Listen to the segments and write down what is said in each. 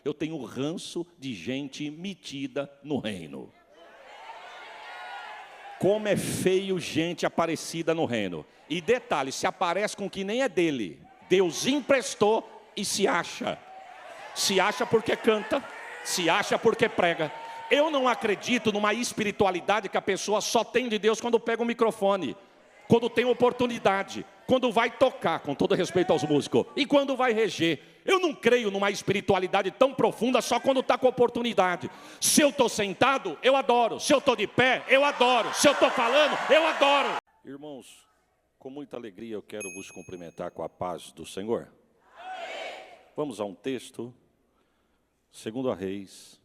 Eu tenho ranço de gente metida no reino. Como é feio gente aparecida no reino. E detalhe, se aparece com que nem é dele. Deus emprestou e se acha. Se acha porque canta, se acha porque prega. Eu não acredito numa espiritualidade que a pessoa só tem de Deus quando pega o microfone, quando tem oportunidade, quando vai tocar, com todo respeito aos músicos, e quando vai reger. Eu não creio numa espiritualidade tão profunda só quando está com oportunidade. Se eu estou sentado, eu adoro. Se eu estou de pé, eu adoro. Se eu estou falando, eu adoro. Irmãos, com muita alegria eu quero vos cumprimentar com a paz do Senhor. Vamos a um texto, 2 Reis,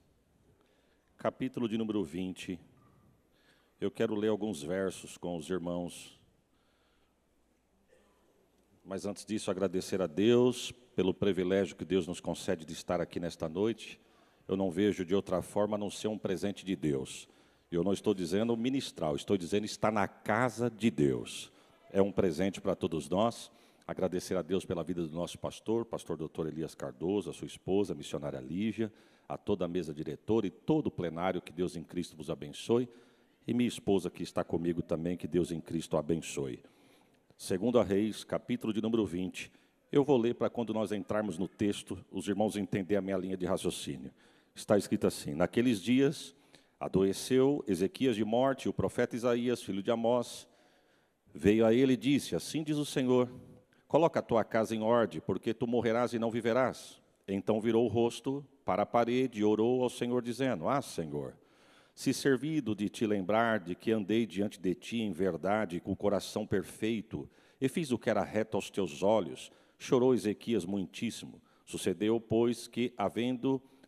capítulo de número 20. Eu quero ler alguns versos com os irmãos. Mas antes disso, agradecer a Deus pelo privilégio que Deus nos concede de estar aqui nesta noite. Eu não vejo de outra forma a não ser um presente de Deus. Eu não estou dizendo ministral, estou dizendo estar na casa de Deus. É um presente para todos nós. Agradecer a Deus pela vida do nosso pastor Dr. Elias Cardoso, a sua esposa, a missionária Lígia, a toda a mesa diretora e todo o plenário, que Deus em Cristo vos abençoe. E minha esposa que está comigo também, que Deus em Cristo a abençoe. 2 Reis, capítulo de número 20. Eu vou ler para quando nós entrarmos no texto, os irmãos entenderem a minha linha de raciocínio. Está escrito assim: naqueles dias, adoeceu Ezequias de morte, e o profeta Isaías, filho de Amós, veio a ele e disse: assim diz o Senhor, coloca a tua casa em ordem, porque tu morrerás e não viverás. Então virou o rosto para a parede e orou ao Senhor, dizendo: ah, Senhor, se servido de te lembrar de que andei diante de ti em verdade, com o coração perfeito, e fiz o que era reto aos teus olhos, chorou Ezequias muitíssimo. Sucedeu, pois, que,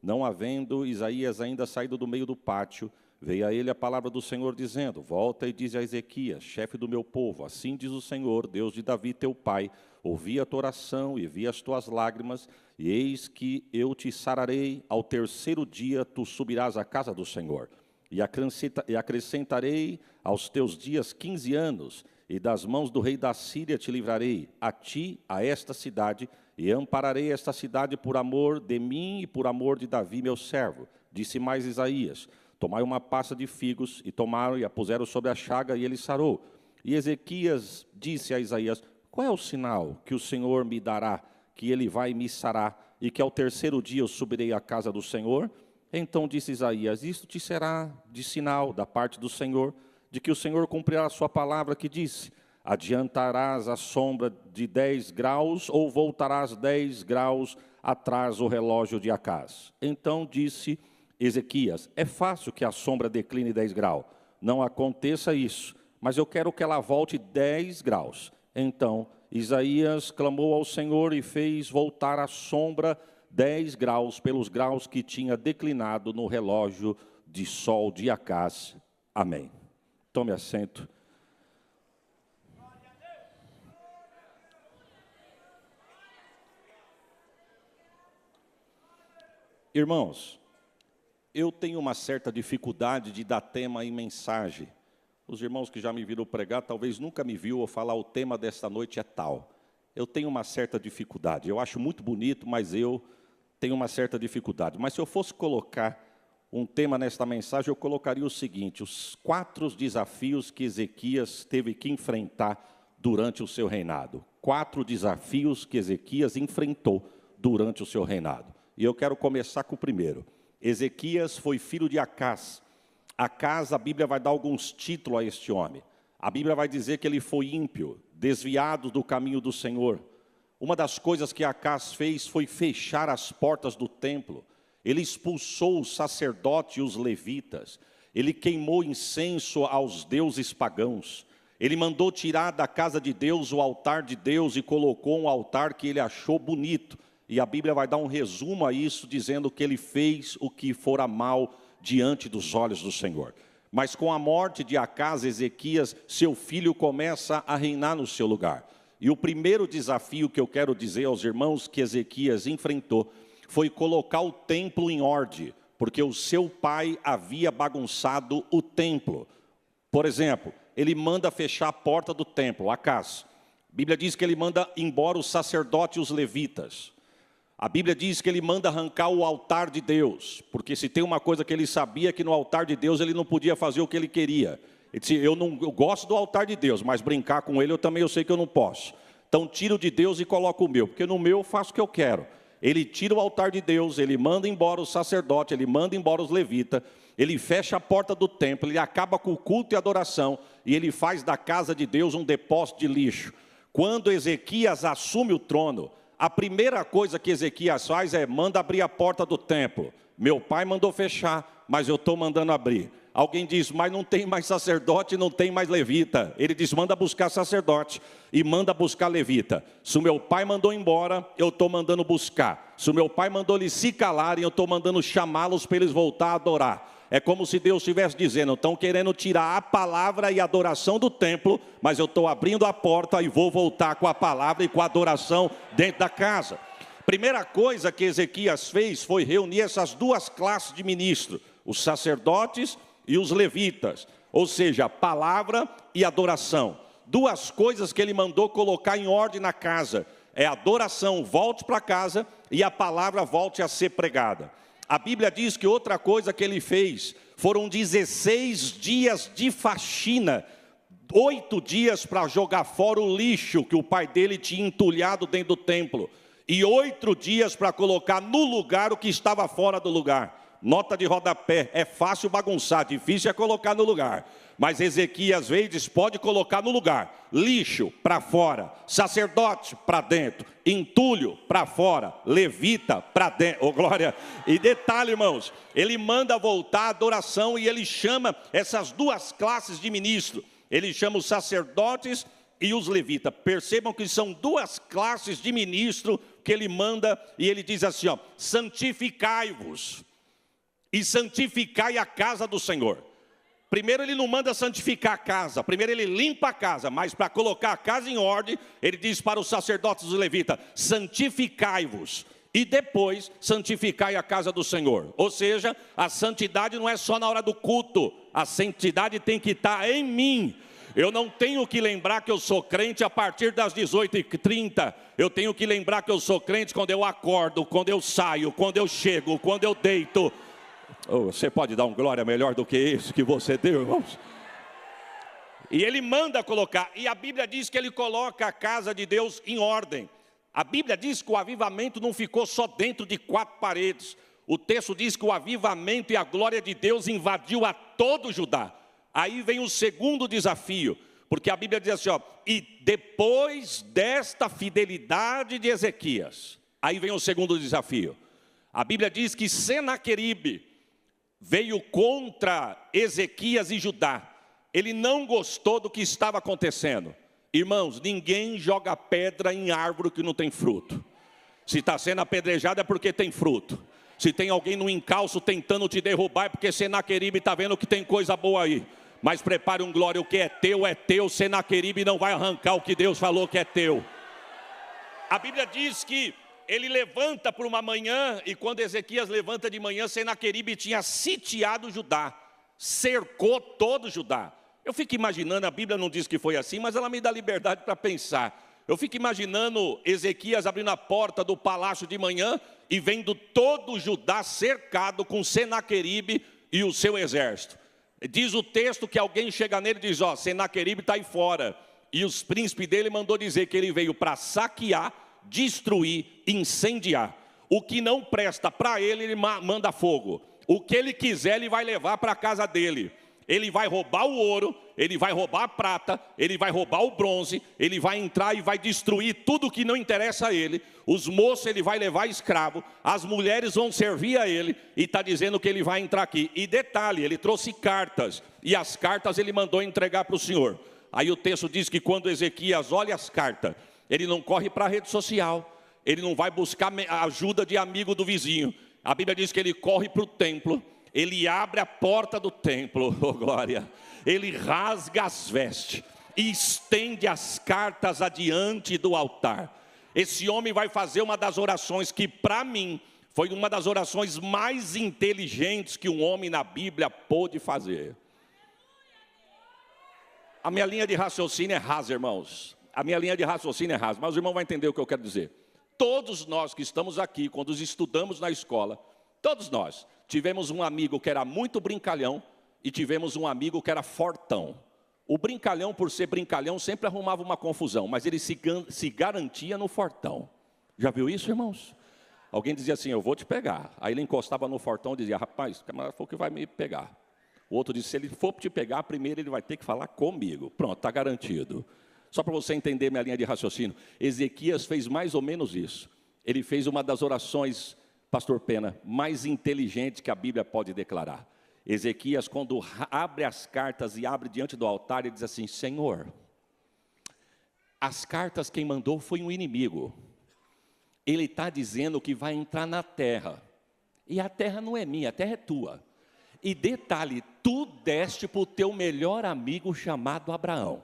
não havendo Isaías ainda saído do meio do pátio, veio a ele a palavra do Senhor, dizendo: volta e dize a Ezequias, chefe do meu povo, assim diz o Senhor, Deus de Davi teu pai, ouvi a tua oração e vi as tuas lágrimas, e eis que eu te sararei, ao terceiro dia tu subirás à casa do Senhor. E acrescentarei aos teus dias 15 anos, e das mãos do rei da Síria te livrarei, a ti, a esta cidade, e ampararei esta cidade por amor de mim e por amor de Davi, meu servo. Disse mais Isaías: tomai uma pasta de figos, e tomaram e a puseram sobre a chaga, e ele sarou. E Ezequias disse a Isaías: qual é o sinal que o Senhor me dará, que ele vai me sarar, e que ao terceiro dia eu subirei à casa do Senhor? Então disse Isaías: isto te será de sinal da parte do Senhor, de que o Senhor cumprirá a sua palavra que disse: adiantarás a sombra de 10 graus, ou voltarás 10 graus atrás o relógio de Acaz. Então disse Ezequias: é fácil que a sombra decline 10 graus. Não aconteça isso, mas eu quero que ela volte 10 graus. Então Isaías clamou ao Senhor e fez voltar a sombra 10 graus pelos graus que tinha declinado no relógio de sol de Acaz. Amém. Tome assento. Irmãos, eu tenho uma certa dificuldade de dar tema em mensagem. Os irmãos que já me viram pregar, talvez nunca me viu ou falar: o tema desta noite é tal. Eu tenho uma certa dificuldade. Eu acho muito bonito, mas eu tenho uma certa dificuldade. Mas se eu fosse colocar um tema nesta mensagem, eu colocaria o seguinte: os 4 desafios que Ezequias teve que enfrentar durante o seu reinado. 4 desafios que Ezequias enfrentou durante o seu reinado. E eu quero começar com o primeiro. Ezequias foi filho de Acaz. Acaz, a Bíblia vai dar alguns títulos a este homem. A Bíblia vai dizer que ele foi ímpio, desviado do caminho do Senhor. Uma das coisas que Acaz fez foi fechar as portas do templo. Ele expulsou os sacerdotes e os levitas. Ele queimou incenso aos deuses pagãos. Ele mandou tirar da casa de Deus o altar de Deus e colocou um altar que ele achou bonito. E a Bíblia vai dar um resumo a isso, dizendo que ele fez o que fora mal diante dos olhos do Senhor. Mas com a morte de Acaz, Ezequias, seu filho, começa a reinar no seu lugar. E o primeiro desafio que eu quero dizer aos irmãos que Ezequias enfrentou foi colocar o templo em ordem, porque o seu pai havia bagunçado o templo. Por exemplo, ele manda fechar a porta do templo, Acaz. A Bíblia diz que ele manda embora os sacerdotes e os levitas. A Bíblia diz que ele manda arrancar o altar de Deus, porque se tem uma coisa que ele sabia, que no altar de Deus ele não podia fazer o que ele queria. Ele disse, eu gosto do altar de Deus, mas brincar com ele eu sei que eu não posso. Então tiro de Deus e coloco o meu, porque no meu eu faço o que eu quero. Ele tira o altar de Deus, ele manda embora o sacerdote, ele manda embora os levitas, ele fecha a porta do templo, ele acaba com o culto e adoração, e ele faz da casa de Deus um depósito de lixo. Quando Ezequias assume o trono, a primeira coisa que Ezequias faz é, manda abrir a porta do templo. Meu pai mandou fechar, mas eu estou mandando abrir. Alguém diz, mas não tem mais sacerdote, não tem mais levita. Ele diz, manda buscar sacerdote e manda buscar levita. Se o meu pai mandou embora, eu estou mandando buscar. Se o meu pai mandou eles se calarem, eu estou mandando chamá-los para eles voltar a adorar. É como se Deus estivesse dizendo, estão querendo tirar a palavra e a adoração do templo, mas eu estou abrindo a porta e vou voltar com a palavra e com a adoração dentro da casa. Primeira coisa que Ezequias fez foi reunir essas duas classes de ministros, os sacerdotes e os levitas, ou seja, a palavra e adoração. Duas coisas que ele mandou colocar em ordem na casa, é a adoração volte para casa e a palavra volte a ser pregada. A Bíblia diz que outra coisa que ele fez, foram 16 dias de faxina, 8 dias para jogar fora o lixo que o pai dele tinha entulhado dentro do templo, e 8 dias para colocar no lugar o que estava fora do lugar. Nota de rodapé, é fácil bagunçar, difícil é colocar no lugar. Mas Ezequias veio e diz, pode colocar no lugar. Lixo para fora, sacerdote para dentro, entulho para fora, levita para dentro. Oh, glória! E detalhe, irmãos, ele manda voltar a adoração e ele chama essas duas classes de ministro. Ele chama os sacerdotes e os levitas. Percebam que são duas classes de ministro que ele manda e ele diz assim, ó, santificai-vos e santificai a casa do Senhor. Primeiro ele não manda santificar a casa, primeiro ele limpa a casa, mas para colocar a casa em ordem, ele diz para os sacerdotes e os levitas, santificai-vos, e depois santificai a casa do Senhor. Ou seja, a santidade não é só na hora do culto, a santidade tem que estar em mim. Eu não tenho que lembrar que eu sou crente a partir das 18h30, eu tenho que lembrar que eu sou crente quando eu acordo, quando eu saio, quando eu chego, quando eu deito. Oh, você pode dar um glória melhor do que isso que você deu, irmãos? E ele manda colocar, e a Bíblia diz que ele coloca a casa de Deus em ordem. A Bíblia diz que o avivamento não ficou só dentro de 4 paredes. O texto diz que o avivamento e a glória de Deus invadiu a todo Judá. Aí vem o segundo desafio, porque a Bíblia diz assim, ó, e depois desta fidelidade de Ezequias, aí vem o segundo desafio. A Bíblia diz que Senaqueribe veio contra Ezequias e Judá. Ele não gostou do que estava acontecendo. Irmãos, ninguém joga pedra em árvore que não tem fruto. Se está sendo apedrejado é porque tem fruto. Se tem alguém no encalço tentando te derrubar é porque Senaqueribe está vendo que tem coisa boa aí. Mas prepare um glória, o que é teu, Senaqueribe não vai arrancar o que Deus falou que é teu. A Bíblia diz que ele levanta por uma manhã, e quando Ezequias levanta de manhã, Senaqueribe tinha sitiado Judá, cercou todo Judá. Eu fico imaginando, a Bíblia não diz que foi assim, mas ela me dá liberdade para pensar. Eu fico imaginando Ezequias abrindo a porta do palácio de manhã, e vendo todo Judá cercado com Senaqueribe e o seu exército. Diz o texto que alguém chega nele e diz, ó, Senaqueribe está aí fora. E os príncipes dele mandou dizer que ele veio para saquear, destruir, incendiar. O que não presta para ele, ele manda fogo. O que ele quiser, ele vai levar para a casa dele. Ele vai roubar o ouro, ele vai roubar a prata, ele vai roubar o bronze, ele vai entrar e vai destruir tudo que não interessa a ele. Os moços ele vai levar escravo, as mulheres vão servir a ele, e está dizendo que ele vai entrar aqui. E detalhe, ele trouxe cartas, e as cartas ele mandou entregar para o Senhor. Aí o texto diz que quando Ezequias olha as cartas, ele não corre para a rede social, ele não vai buscar ajuda de amigo do vizinho. A Bíblia diz que ele corre para o templo, ele abre a porta do templo, oh glória, ele rasga as vestes e estende as cartas adiante do altar. Esse homem vai fazer uma das orações que para mim foi uma das orações mais inteligentes que um homem na Bíblia pôde fazer. A minha linha de raciocínio é rasa, irmãos. A minha linha de raciocínio é rasa, mas o irmão vai entender o que eu quero dizer. Todos nós que estamos aqui, quando estudamos na escola, todos nós tivemos um amigo que era muito brincalhão e tivemos um amigo que era fortão. O brincalhão, por ser brincalhão, sempre arrumava uma confusão, mas ele se garantia no fortão. Já viu isso, irmãos? Alguém dizia assim, eu vou te pegar. Aí ele encostava no fortão e dizia, rapaz, o camarada falou que vai me pegar. O outro disse, se ele for te pegar, primeiro ele vai ter que falar comigo. Pronto, está garantido. Só para você entender minha linha de raciocínio, Ezequias fez mais ou menos isso. Ele fez uma das orações, pastor Pena, mais inteligentes que a Bíblia pode declarar. Ezequias, quando abre as cartas e abre diante do altar, ele diz assim, Senhor, as cartas quem mandou foi um inimigo. Ele está dizendo que vai entrar na terra. E a terra não é minha, a terra é tua. E detalhe, tu deste para o teu melhor amigo chamado Abraão.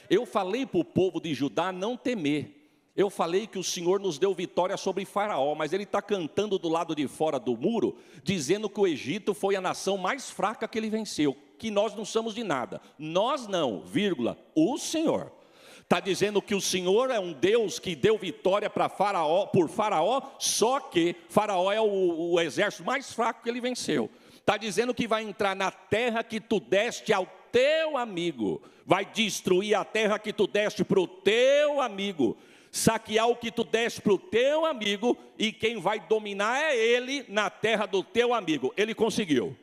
Eu falei para o povo de Judá não temer. Eu falei que o Senhor nos deu vitória sobre Faraó, mas ele está cantando do lado de fora do muro, dizendo que o Egito foi a nação mais fraca que ele venceu, que nós não somos de nada. Nós não, vírgula, o Senhor. Está dizendo que o Senhor é um Deus que deu vitória para Faraó, por Faraó, só que Faraó é o exército mais fraco que ele venceu. Está dizendo que vai entrar na terra que tu deste ao teu amigo, vai destruir a terra que tu deste para o teu amigo, saquear o que tu deste para o teu amigo, e quem vai dominar é ele na terra do teu amigo. Ele conseguiu,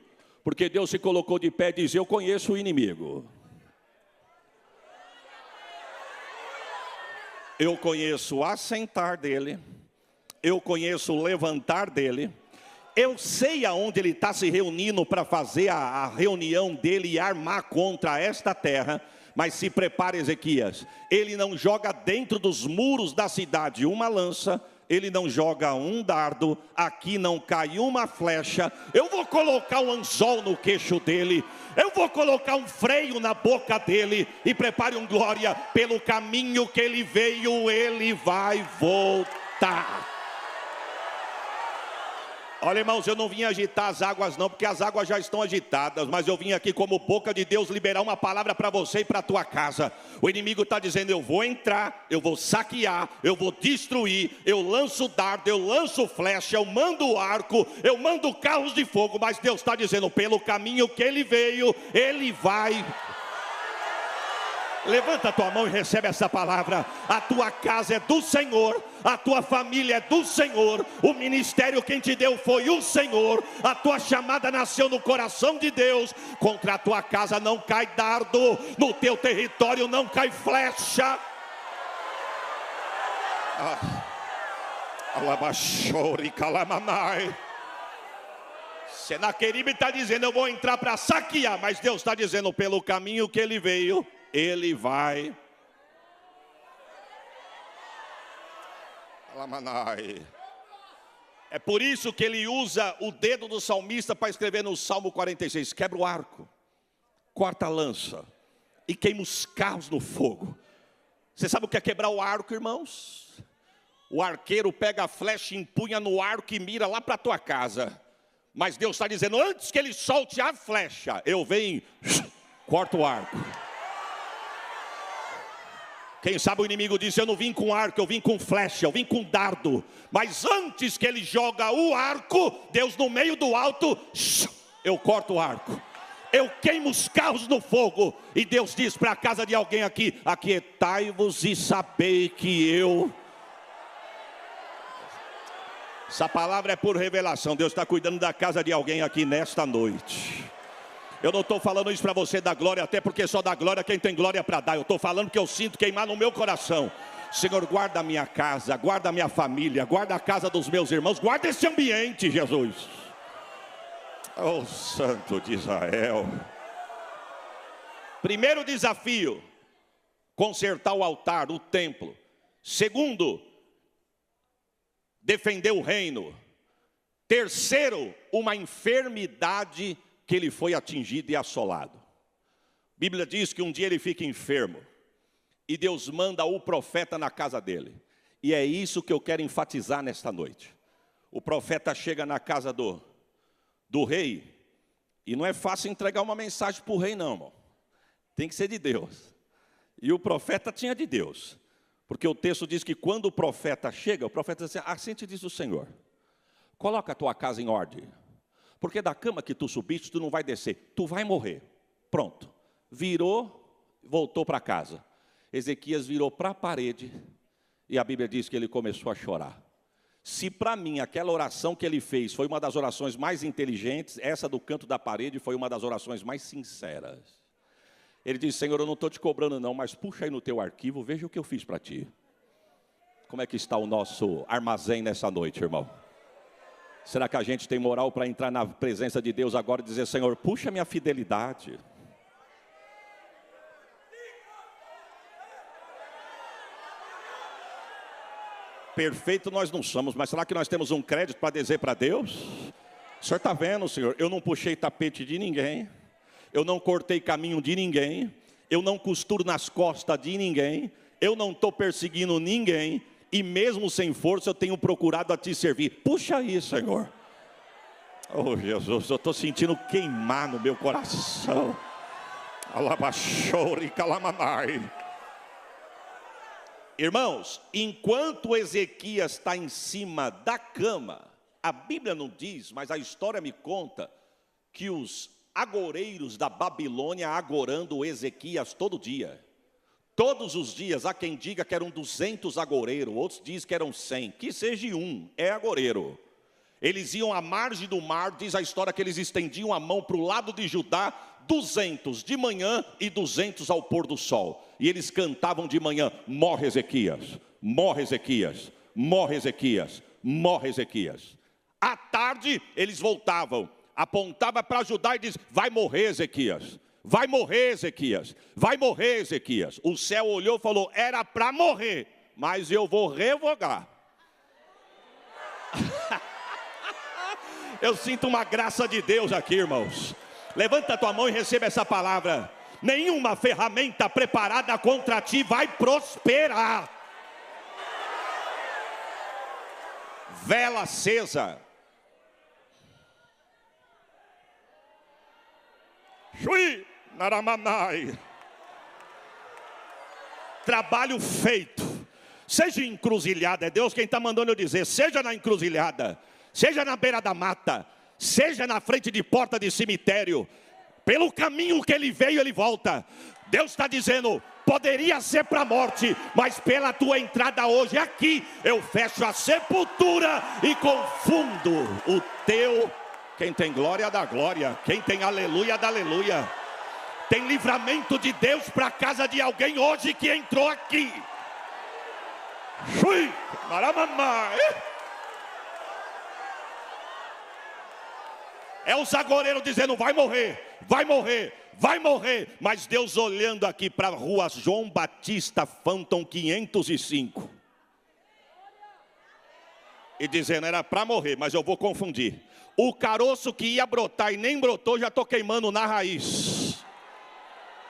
porque Deus se colocou de pé e diz, eu conheço o inimigo. Eu conheço o assentar dele, eu conheço o levantar dele, eu sei aonde ele está se reunindo para fazer a reunião dele e armar contra esta terra. Mas se prepare, Ezequias, ele não joga dentro dos muros da cidade uma lança, ele não joga um dardo, aqui não cai uma flecha. Eu vou colocar um anzol no queixo dele, eu vou colocar um freio na boca dele, e prepare um glória, pelo caminho que ele veio, ele vai voltar. Olha, irmãos, eu não vim agitar as águas não, porque as águas já estão agitadas, mas eu vim aqui como boca de Deus liberar uma palavra para você e para a tua casa. O inimigo está dizendo, eu vou entrar, eu vou saquear, eu vou destruir, eu lanço dardo, eu lanço flecha, eu mando arco, eu mando carros de fogo, mas Deus está dizendo, pelo caminho que ele veio, ele vai... Levanta a tua mão e recebe essa palavra. A tua casa é do Senhor, a tua família é do Senhor, o ministério quem te deu foi o Senhor, a tua chamada nasceu no coração de Deus. Contra a tua casa não cai dardo, no teu território não cai flecha. Alabachori calamanai. Senaqueribe está dizendo, eu vou entrar para saquear, mas Deus está dizendo, pelo caminho que ele veio, ele vai. É por isso que ele usa o dedo do salmista para escrever no Salmo 46, quebra o arco, corta a lança e queima os carros no fogo. Você sabe o que é quebrar o arco, irmãos? O arqueiro pega a flecha, empunha no arco e mira lá para a tua casa. Mas Deus está dizendo, antes que ele solte a flecha, eu venho, corto o arco. Quem sabe o inimigo diz, eu não vim com arco, eu vim com flecha, eu vim com dardo. Mas antes que ele joga o arco, Deus no meio do alto, eu corto o arco. Eu queimo os carros no fogo. E Deus diz para a casa de alguém aqui, aquietai-vos e sabei que eu... Essa palavra é por revelação. Deus está cuidando da casa de alguém aqui nesta noite. Eu não estou falando isso para você dar glória, até porque só dá glória quem tem glória para dar. Eu estou falando que eu sinto queimar no meu coração. Senhor, guarda a minha casa, guarda a minha família, guarda a casa dos meus irmãos, guarda esse ambiente, Jesus. Oh, Santo de Israel. Primeiro desafio, consertar o altar, o templo. Segundo, defender o reino. Terceiro, uma enfermidade que ele foi atingido e assolado. A Bíblia diz que um dia ele fica enfermo e Deus manda o profeta na casa dele. E é isso que eu quero enfatizar nesta noite. O profeta chega na casa do rei, e não é fácil entregar uma mensagem para o rei não, irmão. Tem que ser de Deus. E o profeta tinha de Deus. Porque o texto diz que quando o profeta chega, o profeta diz assim: assim te diz o Senhor, coloca a tua casa em ordem, porque da cama que tu subiste, tu não vai descer, tu vai morrer. Pronto, virou, voltou para casa. Ezequias virou para a parede, e a Bíblia diz que ele começou a chorar. Se para mim aquela oração que ele fez foi uma das orações mais inteligentes, essa do canto da parede foi uma das orações mais sinceras. Ele disse: Senhor, eu não estou te cobrando não, mas puxa aí no teu arquivo, veja o que eu fiz para ti. Como é que está o nosso armazém nessa noite, irmão? Será que a gente tem moral para entrar na presença de Deus agora e dizer: Senhor, puxa minha fidelidade? Perfeito nós não somos, mas será que nós temos um crédito para dizer para Deus? O Senhor está vendo, Senhor, eu não puxei tapete de ninguém, eu não cortei caminho de ninguém, eu não costuro nas costas de ninguém, eu não estou perseguindo ninguém, e mesmo sem força eu tenho procurado a te servir. Puxa aí, Senhor. Oh Jesus, eu estou sentindo queimar no meu coração. Alabachore calamanai. Irmãos, enquanto Ezequias está em cima da cama, a Bíblia não diz, mas a história me conta que os agoreiros da Babilônia agorando Ezequias todo dia. Todos os dias, há quem diga que eram 200 agoureiros, outros dizem que eram 100, que seja um, é agoureiro. Eles iam à margem do mar, diz a história que eles estendiam a mão para o lado de Judá, 200 de manhã e 200 ao pôr do sol. E eles cantavam de manhã: morre Ezequias, morre Ezequias, morre Ezequias, morre Ezequias. À tarde eles voltavam, apontava para Judá e diz: vai morrer Ezequias, vai morrer Ezequias, vai morrer Ezequias. O céu olhou e falou: era para morrer, mas eu vou revogar. Eu sinto uma graça de Deus aqui, irmãos. Levanta a tua mão e receba essa palavra. Nenhuma ferramenta preparada contra ti vai prosperar. Vela acesa. Shui naramanai. Trabalho feito. Seja encruzilhada, é Deus quem está mandando eu dizer. Seja na encruzilhada, seja na beira da mata, seja na frente de porta de cemitério, pelo caminho que ele veio, ele volta. Deus está dizendo: poderia ser para a morte, mas pela tua entrada hoje aqui, eu fecho a sepultura e confundo o teu. Quem tem glória dá glória, quem tem aleluia dá aleluia. Tem livramento de Deus para a casa de alguém hoje que entrou aqui. Shui, maramamai. É os agoureiros dizendo: vai morrer, vai morrer, vai morrer. Mas Deus olhando aqui para a rua João Batista Phantom 505. E dizendo: era para morrer, mas eu vou confundir. O caroço que ia brotar e nem brotou, já estou queimando na raiz.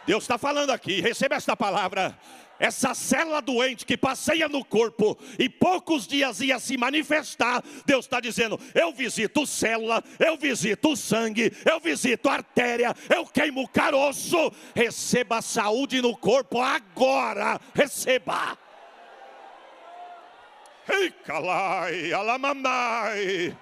Deus está falando aqui, receba esta palavra. Essa célula doente que passeia no corpo e poucos dias ia se manifestar, Deus está dizendo: eu visito célula, eu visito sangue, eu visito artéria, eu queimo caroço. Receba saúde no corpo agora, receba. Calai, alamamai.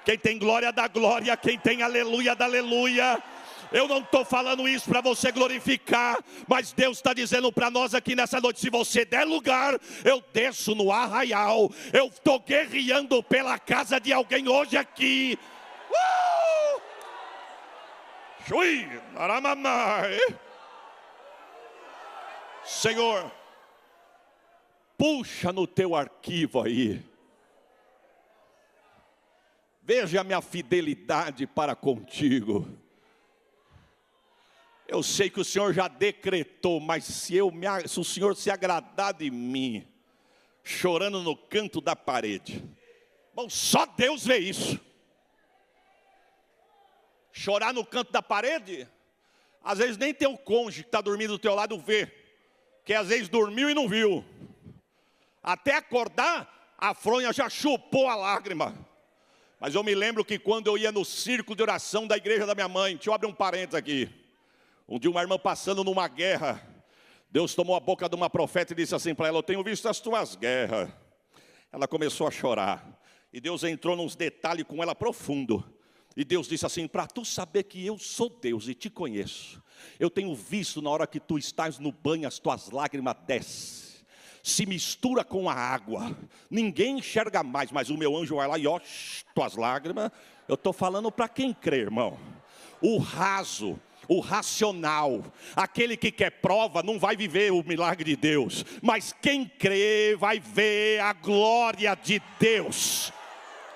Quem tem glória dá glória, quem tem aleluia dá aleluia. Eu não estou falando isso para você glorificar, mas Deus está dizendo para nós aqui nessa noite: se você der lugar, eu desço no arraial. Eu estou guerreando pela casa de alguém hoje aqui. Shui, naramamai. Senhor, puxa no teu arquivo aí. Veja a minha fidelidade para contigo. Eu sei que o Senhor já decretou, mas se o Senhor se agradar de mim, chorando no canto da parede, bom, só Deus vê isso. Chorar no canto da parede, às vezes nem teu cônjuge que está dormindo do teu lado vê, que às vezes dormiu e não viu. Até acordar, a fronha já chupou a lágrima. Mas eu me lembro que quando eu ia no círculo de oração da igreja da minha mãe, deixa eu abrir um parênteses aqui. Um dia uma irmã passando numa guerra, Deus tomou a boca de uma profeta e disse assim para ela: eu tenho visto as tuas guerras. Ela começou a chorar. E Deus entrou nos detalhes com ela profundo. E Deus disse assim: para tu saber que eu sou Deus e te conheço, eu tenho visto na hora que tu estás no banho, as tuas lágrimas descem, se mistura com a água, ninguém enxerga mais, mas o meu anjo vai lá e ó, tuas lágrimas. Eu estou falando para quem crê, irmão. O raso, o racional, aquele que quer prova não vai viver o milagre de Deus, mas quem crê vai ver a glória de Deus.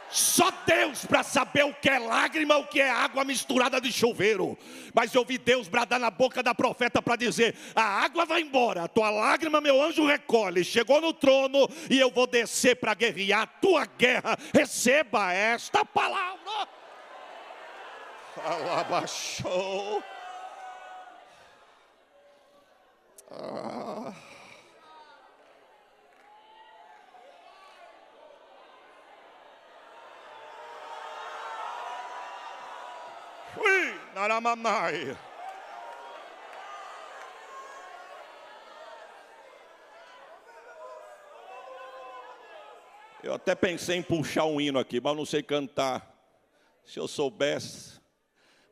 Só Deus para saber o que é lágrima, o que é água misturada de chuveiro. Mas eu vi Deus bradar na boca da profeta para dizer: a água vai embora, a tua lágrima meu anjo recolhe. Chegou no trono e eu vou descer para guerrear a tua guerra. Receba esta palavra. Alabaxou. Ui, naramamai. Eu até pensei em puxar um hino aqui, mas eu não sei cantar. Se eu soubesse,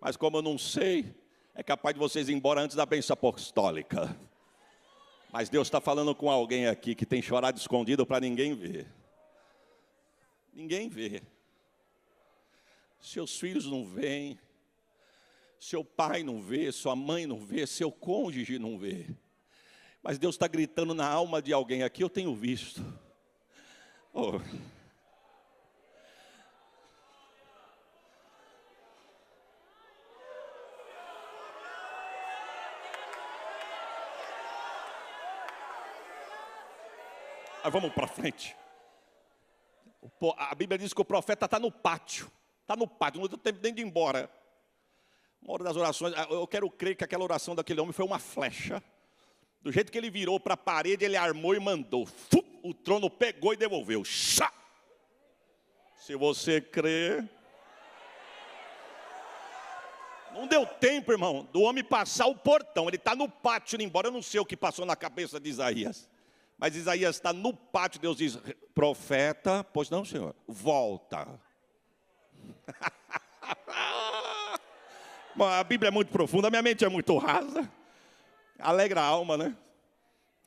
mas como eu não sei, é capaz de vocês ir embora antes da bênção apostólica. Mas Deus está falando com alguém aqui que tem chorado escondido para ninguém ver. Ninguém vê. Seus filhos não veem. Seu pai não vê, sua mãe não vê, seu cônjuge não vê. Mas Deus está gritando na alma de alguém aqui, eu tenho visto. Oh. Mas vamos para frente. A Bíblia diz que o profeta está no pátio. Está no pátio, não tem tempo nem de ir embora. Uma hora das orações, eu quero crer que aquela oração daquele homem foi uma flecha. Do jeito que ele virou para a parede, ele armou e mandou. O trono pegou e devolveu. Chá! Se você crê. Não deu tempo, irmão, do homem passar o portão. Ele está no pátio indo embora. Eu não sei o que passou na cabeça de Isaías. Mas Isaías está no pátio. Deus diz: profeta, pois não, senhor, volta. A Bíblia é muito profunda, a minha mente é muito rasa. Alegra a alma, né?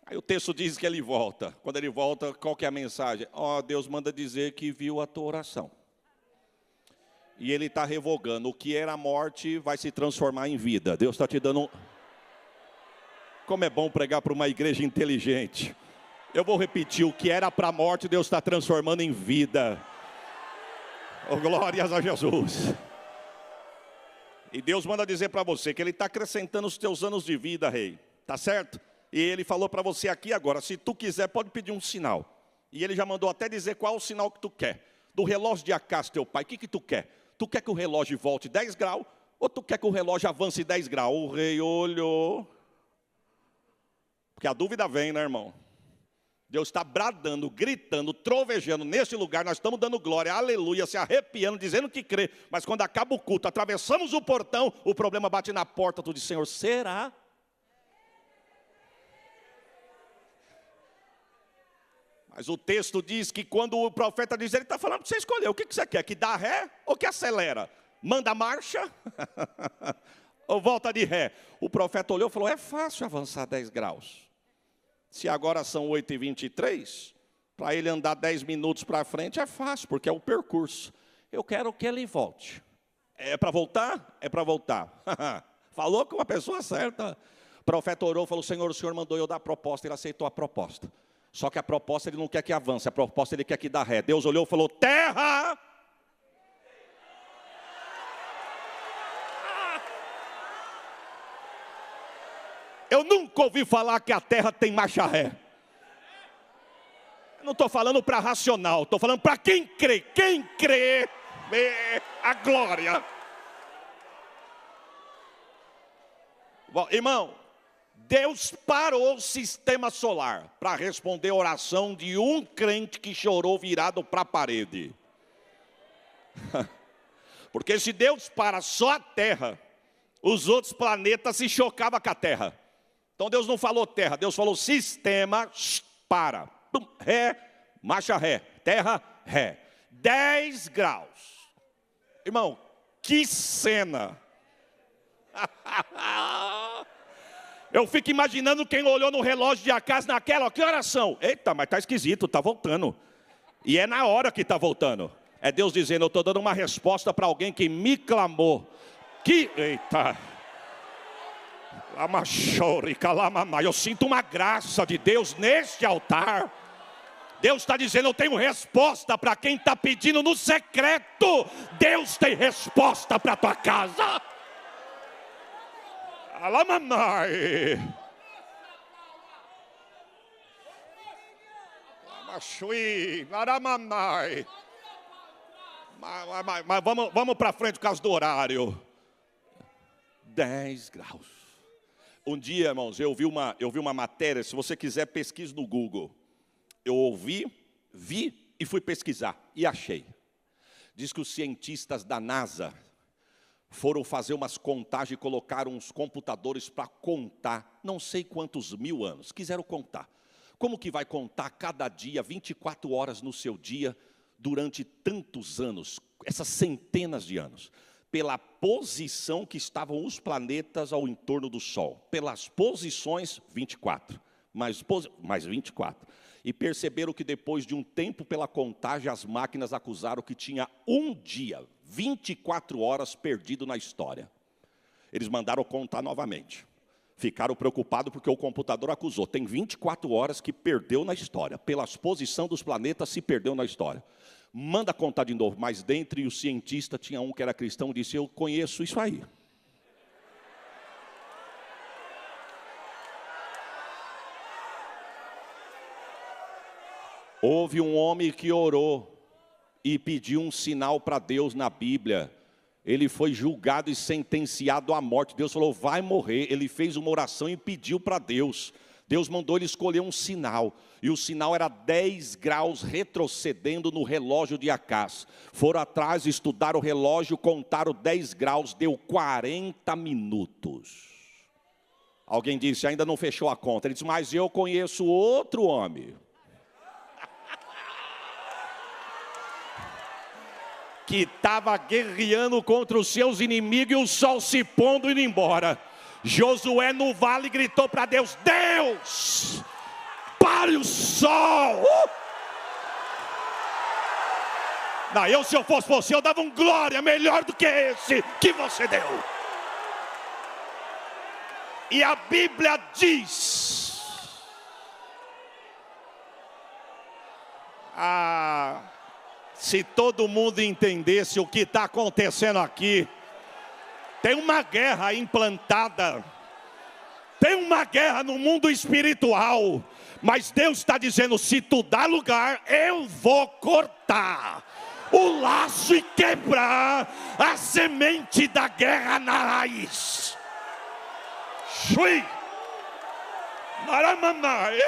Aí o texto diz que ele volta. Quando ele volta, qual que é a mensagem? Deus manda dizer que viu a tua oração. E ele está revogando. O que era morte vai se transformar em vida. Deus está te dando Como é bom pregar para uma igreja inteligente. Eu vou repetir, o que era para a morte, Deus está transformando em vida. Oh, glórias a Jesus. E Deus manda dizer para você que Ele está acrescentando os teus anos de vida, rei. Tá certo? E Ele falou para você aqui agora, se tu quiser, pode pedir um sinal. E Ele já mandou até dizer qual é o sinal que tu quer. Do relógio de Acás, teu pai, o que tu quer? Tu quer que o relógio volte 10 graus? Ou tu quer que o relógio avance 10 graus? O rei olhou. Porque a dúvida vem, né, irmão? Deus está bradando, gritando, trovejando nesse lugar. Nós estamos dando glória, aleluia, se arrepiando, dizendo que crê. Mas quando acaba o culto, atravessamos o portão, o problema bate na porta. Tu diz, Senhor, será? Mas o texto diz que quando o profeta diz, ele está falando para você escolher. O que você quer? Que dá ré ou que acelera? Manda marcha ou volta de ré? O profeta olhou e falou, é fácil avançar 10 graus. Se agora são 8h23, para ele andar 10 minutos para frente é fácil, porque é o percurso. Eu quero que ele volte. É para voltar? É para voltar. Falou com a pessoa certa. O profeta orou e falou, Senhor, o Senhor mandou eu dar a proposta. Ele aceitou a proposta. Só que a proposta ele não quer que avance, a proposta ele quer que dá ré. Deus olhou e falou, terra! Eu nunca ouvi falar que a terra tem marcha ré. Eu não estou falando para racional, estou falando para quem crê. Quem crê, vê a glória. Bom, irmão, Deus parou o sistema solar para responder a oração de um crente que chorou virado para a parede. Porque se Deus para só a terra, os outros planetas se chocavam com a terra. Então Deus não falou terra, Deus falou sistema, para. Ré, marcha ré, terra, ré. 10 graus. Irmão, que cena. Eu fico imaginando quem olhou no relógio de Acas naquela, que horas são? Eita, mas está esquisito, está voltando. E é na hora que está voltando. É Deus dizendo, eu estou dando uma resposta para alguém que me clamou. Eita. Eu sinto uma graça de Deus neste altar. Deus está dizendo, eu tenho resposta para quem está pedindo no secreto. Deus tem resposta para a tua casa. Alamanai. Lamashui, laramanai. Mas vamos para frente por causa do horário. 10 graus. Um dia, irmãos, eu vi uma matéria, se você quiser pesquise no Google. Eu vi e fui pesquisar e achei. Diz que os cientistas da NASA foram fazer umas contagens e colocaram uns computadores para contar, não sei quantos mil anos, quiseram contar. Como que vai contar cada dia, 24 horas no seu dia, durante tantos anos, essas centenas de anos? Pela posição que estavam os planetas ao entorno do Sol. Pelas posições, 24. Mais 24. E perceberam que depois de um tempo pela contagem, as máquinas acusaram que tinha um dia, 24 horas perdido na história. Eles mandaram contar novamente. Ficaram preocupados porque o computador acusou. Tem 24 horas que perdeu na história. Pela posição dos planetas se perdeu na história. Manda contar de novo. Mas dentre os cientistas tinha um que era cristão e disse, eu conheço isso aí. Houve um homem que orou e pediu um sinal para Deus na Bíblia. Ele foi julgado e sentenciado à morte. Deus falou, vai morrer. Ele fez uma oração e pediu para Deus. Deus mandou ele escolher um sinal. E o sinal era 10 graus retrocedendo no relógio de Acas. Foram atrás, estudaram o relógio, contaram 10 graus, deu 40 minutos. Alguém disse, ainda não fechou a conta. Ele disse, mas eu conheço outro homem. Que estava guerreando contra os seus inimigos e o sol se pondo e indo embora. Josué no vale gritou para Deus, Deus, pare o sol. Não, se eu fosse você, eu dava um glória melhor do que esse que você deu. E a Bíblia diz, se todo mundo entendesse o que está acontecendo aqui, tem uma guerra implantada, tem uma guerra no mundo espiritual, mas Deus está dizendo, se tu dá lugar, eu vou cortar o laço e quebrar a semente da guerra na raiz. Shui, Naramamai.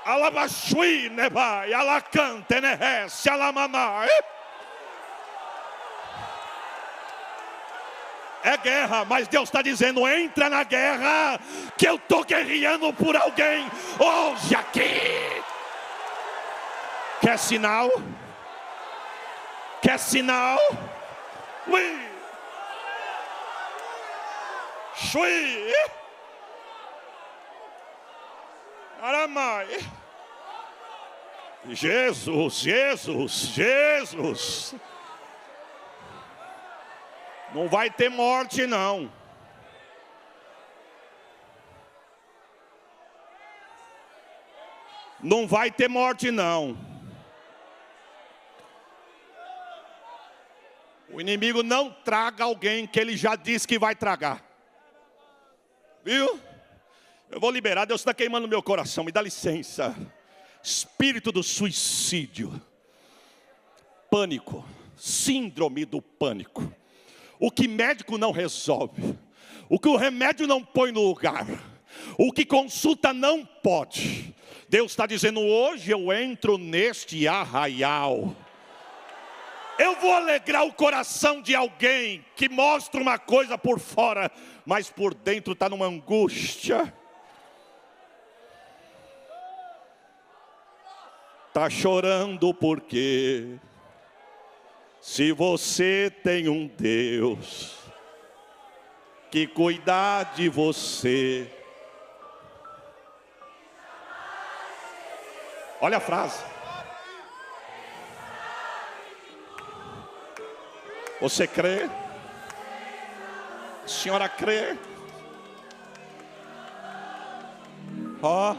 Alabashui nebai, alacante nehes, alamamai. É guerra, mas Deus está dizendo, entra na guerra, que eu estou guerreando por alguém hoje aqui. Quer sinal? Quer sinal? Ui. Shui. Aramai. Jesus. Não vai ter morte, não. Não vai ter morte, não. O inimigo não traga alguém que ele já disse que vai tragar. Viu? Eu vou liberar, Deus está queimando meu coração, me dá licença. Espírito do suicídio, pânico, síndrome do pânico. O que médico não resolve, o que o remédio não põe no lugar, o que consulta não pode. Deus está dizendo, hoje eu entro neste arraial. Eu vou alegrar o coração de alguém que mostra uma coisa por fora, mas por dentro está numa angústia. Está chorando porque se você tem um Deus que cuida de você. Olha a frase. Você crê? A senhora crê? Ó.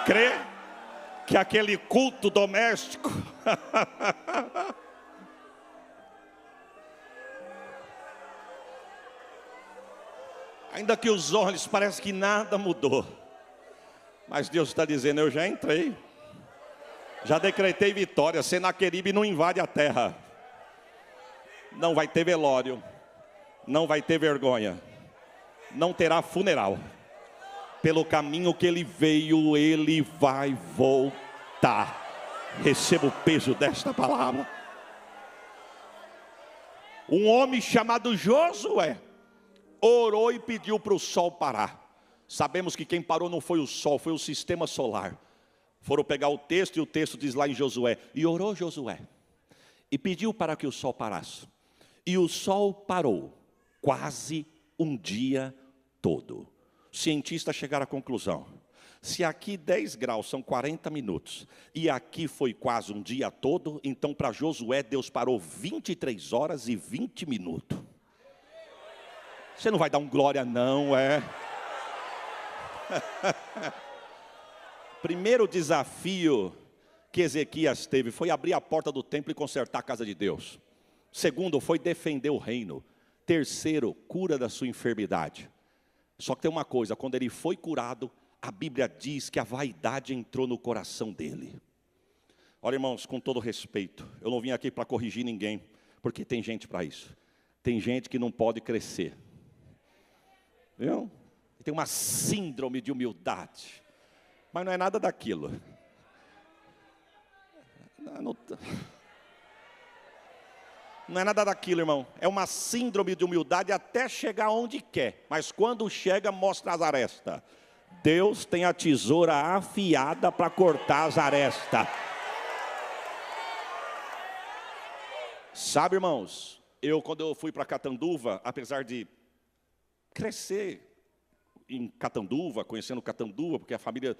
Crê que aquele culto doméstico ainda que os olhos parecem que nada mudou, mas Deus está dizendo, eu já entrei, já decretei vitória. Senaqueribe não invade a terra, não vai ter velório, não vai ter vergonha, não terá funeral. Pelo caminho que ele veio, ele vai voltar. Receba o peso desta palavra. Um homem chamado Josué orou e pediu para o sol parar. Sabemos que quem parou não foi o sol, foi o sistema solar. Foram pegar o texto e o texto diz lá em Josué: e orou Josué e pediu para que o sol parasse. E o sol parou quase um dia todo. Cientistas chegaram à conclusão: se aqui 10 graus são 40 minutos, e aqui foi quase um dia todo, então para Josué Deus parou 23 horas e 20 minutos. Você não vai dar um glória não, é? Primeiro desafio que Ezequias teve foi abrir a porta do templo e consertar a casa de Deus. Segundo, foi defender o reino. Terceiro, cura da sua enfermidade. Só que tem uma coisa, quando ele foi curado, a Bíblia diz que a vaidade entrou no coração dele. Olha, irmãos, com todo respeito, eu não vim aqui para corrigir ninguém, porque tem gente para isso. Tem gente que não pode crescer, viu? Tem uma síndrome de humildade, mas não é nada daquilo. Não é nada daquilo, irmão. É uma síndrome de humildade até chegar onde quer. Mas quando chega, mostra as arestas. Deus tem a tesoura afiada para cortar as arestas. Sabe, irmãos, quando eu fui para Catanduva, apesar de crescer em Catanduva, conhecendo Catanduva, porque a família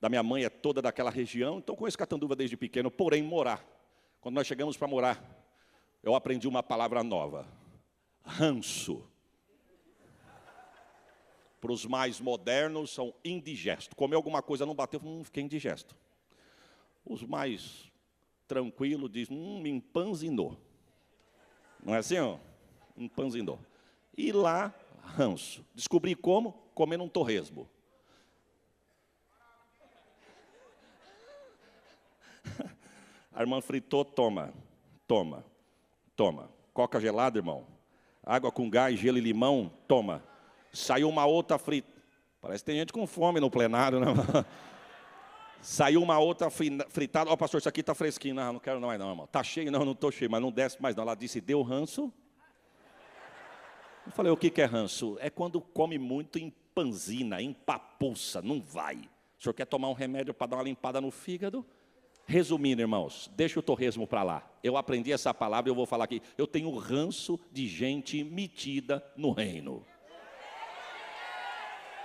da minha mãe é toda daquela região, então conheço Catanduva desde pequeno, porém morar. Quando nós chegamos para morar, eu aprendi uma palavra nova: ranço. Para os mais modernos, são indigesto. Comer alguma coisa não bateu, fiquei indigesto. Os mais tranquilos dizem, me empanzinou. Não é assim, ó? Empanzinou. E lá, ranço. Descobri como? Comendo um torresmo. A irmã fritou, toma. Coca gelada, irmão. Água com gás, gelo e limão, toma. Saiu uma outra frita. Parece que tem gente com fome no plenário, né? Saiu uma outra fritada. Ó, pastor, isso aqui está fresquinho. Não quero não, irmão. Está cheio? Não estou cheio, mas não desce mais não. Ela disse, deu ranço. Eu falei, o que é ranço? É quando come muito empanzina, empapuça, não vai. O senhor quer tomar um remédio para dar uma limpada no fígado? Resumindo, irmãos, deixa o torresmo para lá. Eu aprendi essa palavra e eu vou falar aqui. Eu tenho ranço de gente metida no reino.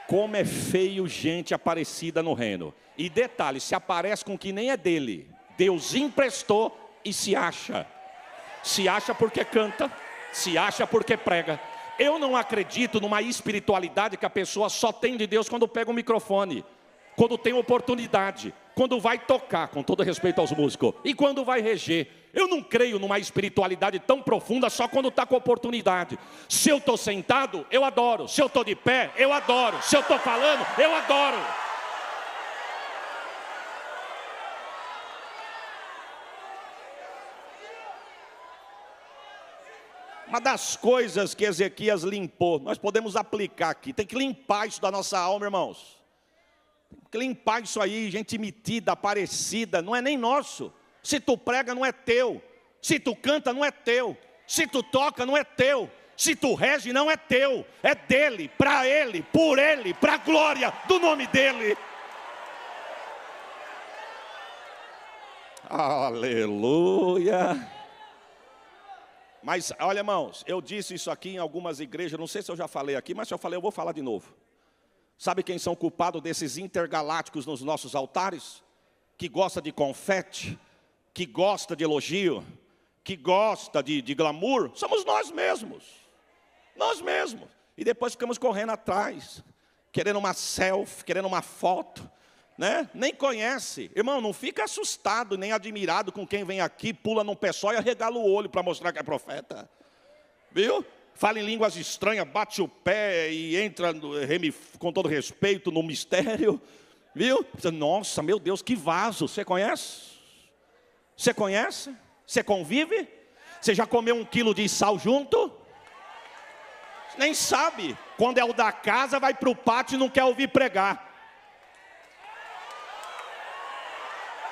Como é feio gente aparecida no reino. E detalhe, se aparece com que nem é dele. Deus emprestou e se acha. Se acha porque canta, se acha porque prega. Eu não acredito numa espiritualidade que a pessoa só tem de Deus quando pega o microfone. Quando tem oportunidade, quando vai tocar, com todo respeito aos músicos, e quando vai reger. Eu não creio numa espiritualidade tão profunda só quando está com oportunidade. Se eu estou sentado, eu adoro. Se eu estou de pé, eu adoro. Se eu estou falando, eu adoro. Uma das coisas que Ezequias limpou, nós podemos aplicar aqui. Tem que limpar isso da nossa alma, irmãos. Tem que limpar isso aí, gente metida, parecida, não é nem nosso. Se tu prega, não é teu. Se tu canta, não é teu. Se tu toca, não é teu. Se tu rege, não é teu. É dele, para ele, por ele, para a glória do nome dele. Aleluia. Mas olha, irmãos, eu disse isso aqui em algumas igrejas, não sei se eu já falei aqui, mas se eu falei, eu vou falar de novo. Sabe quem são culpados desses intergalácticos nos nossos altares? Que gosta de confete, que gosta de elogio, que gosta de glamour, somos nós mesmos. Nós mesmos. E depois ficamos correndo atrás, querendo uma selfie, querendo uma foto, né? Nem conhece. Irmão, não fica assustado, nem admirado com quem vem aqui, pula num pé só e arregala o olho para mostrar que é profeta. Viu? Fala em línguas estranhas, bate o pé e entra, com todo respeito, no mistério. Viu? Nossa, meu Deus, que vaso. Você conhece? Você conhece? Você convive? Você já comeu 1 quilo de sal junto? Nem sabe. Quando é o da casa, vai para o pátio e não quer ouvir pregar.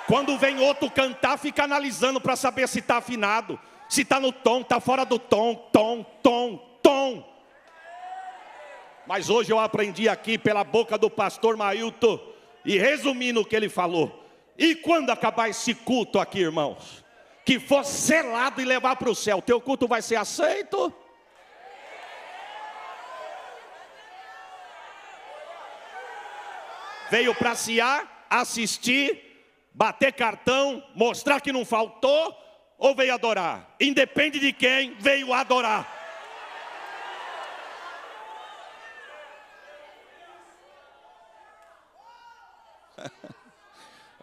Quando vem outro cantar, fica analisando para saber se está afinado. Se está no tom, está fora do tom. Mas hoje eu aprendi aqui pela boca do pastor Mailton. E resumindo o que ele falou. E quando acabar esse culto aqui, irmãos, que for selado e levar para o céu, teu culto vai ser aceito? Veio para cear, assistir, bater cartão, mostrar que não faltou, ou veio adorar? Independe de quem, veio adorar.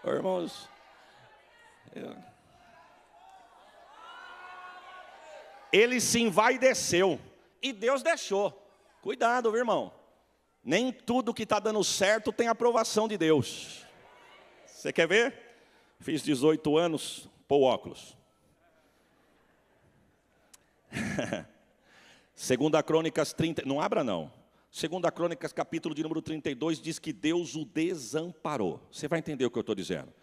Irmãos, ele se envaideceu e Deus deixou. Cuidado, viu, irmão? Nem tudo que está dando certo tem aprovação de Deus. Você quer ver? Fiz 18 anos, pô óculos. 2 Crônicas 30, não abra não. 2 Crônicas capítulo de número 32 diz que Deus o desamparou. Você vai entender o que eu estou dizendo.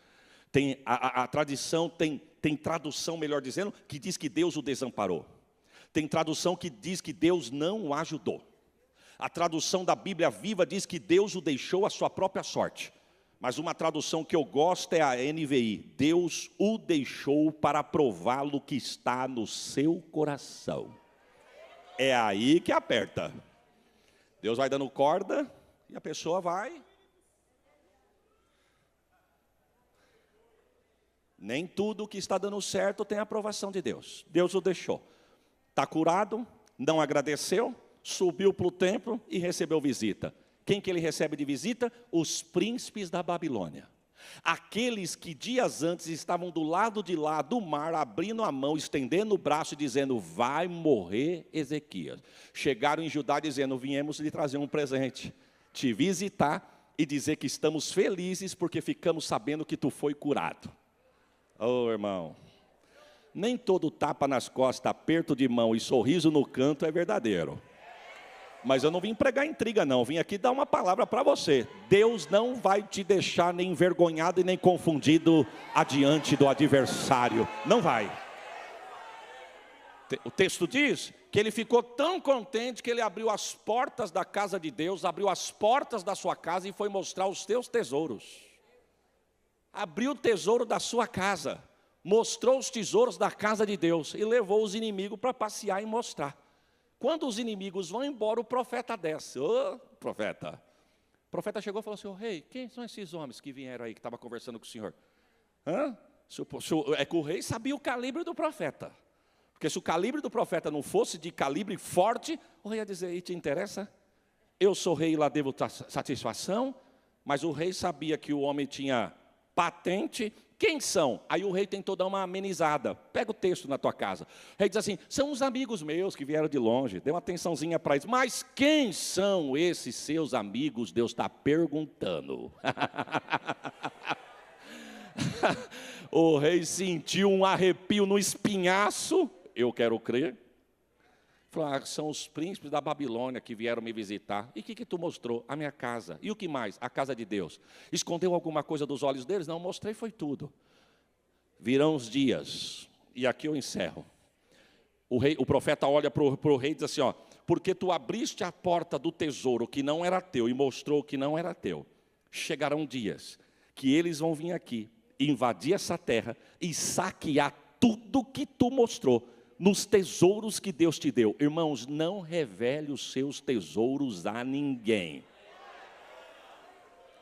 Tem a tradição, tem tradução, melhor dizendo, que diz que Deus o desamparou. Tem tradução que diz que Deus não o ajudou. A tradução da Bíblia Viva diz que Deus o deixou à sua própria sorte. Mas uma tradução que eu gosto é a NVI. Deus o deixou para prová-lo que está no seu coração. É aí que aperta. Deus vai dando corda e a pessoa vai. Nem tudo que está dando certo tem a aprovação de Deus. Deus o deixou. Está curado, não agradeceu, subiu para o templo e recebeu visita. Quem que ele recebe de visita? Os príncipes da Babilônia. Aqueles que dias antes estavam do lado de lá do mar, abrindo a mão, estendendo o braço e dizendo, vai morrer Ezequias. Chegaram em Judá dizendo, viemos lhe trazer um presente, te visitar e dizer que estamos felizes porque ficamos sabendo que tu foi curado. Oh, irmão, nem todo tapa nas costas, aperto de mão e sorriso no canto é verdadeiro. Mas eu não vim pregar intriga não, vim aqui dar uma palavra para você. Deus não vai te deixar nem envergonhado e nem confundido adiante do adversário. Não vai. O texto diz que ele ficou tão contente que ele abriu as portas da casa de Deus, abriu as portas da sua casa e foi mostrar os teus tesouros. Abriu o tesouro da sua casa, mostrou os tesouros da casa de Deus e levou os inimigos para passear e mostrar. Quando os inimigos vão embora, o profeta desce. Ô, profeta. O profeta chegou e falou assim, rei, quem são esses homens que vieram aí, que estavam conversando com o senhor? É que o rei sabia o calibre do profeta. Porque se o calibre do profeta não fosse de calibre forte, o rei ia dizer, e te interessa? Eu sou rei e lá devo satisfação. Mas o rei sabia que o homem tinha patente. Quem são? Aí o rei tentou dar uma amenizada. Pega o texto na tua casa. O rei diz assim, são uns amigos meus que vieram de longe. Dê uma atençãozinha para eles. Mas quem são esses seus amigos? Deus está perguntando. O rei sentiu um arrepio no espinhaço. Eu quero crer. falou, são os príncipes da Babilônia que vieram me visitar. E o que tu mostrou? A minha casa. E o que mais? A casa de Deus. Escondeu alguma coisa dos olhos deles? Não, mostrei foi tudo. Virão os dias, e aqui eu encerro. O profeta olha para o rei e diz assim, porque tu abriste a porta do tesouro que não era teu e mostrou que não era teu. Chegarão dias que eles vão vir aqui, invadir essa terra e saquear tudo que tu mostrou nos tesouros que Deus te deu. Irmãos, não revele os seus tesouros a ninguém.